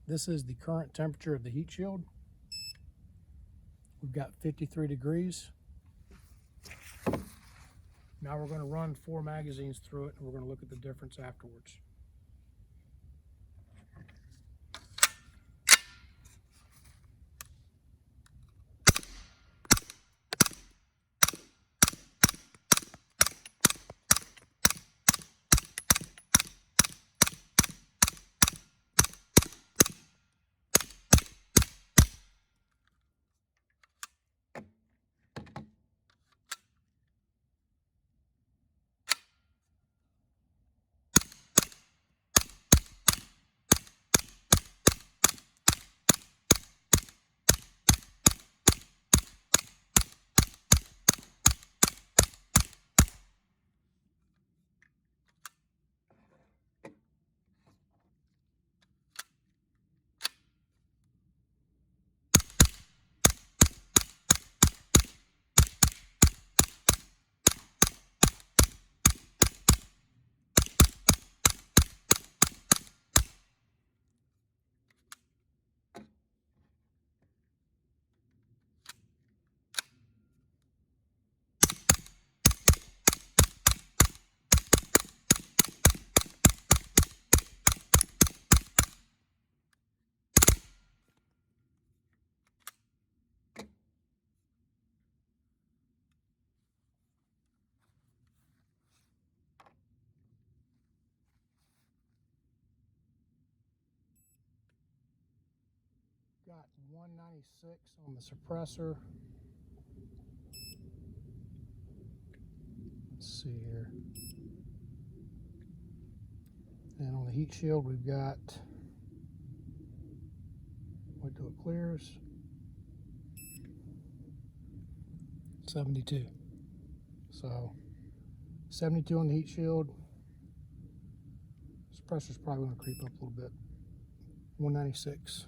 This is the current temperature of the heat shield. We've got 53 degrees. Now we're going to run 4 magazines through it, and we're going to look at the difference afterwards. Got 196 on the suppressor. Let's see here. And on the heat shield, we've got, wait till it clears, 72. So 72 on the heat shield. Suppressor's probably going to creep up a little bit. 196.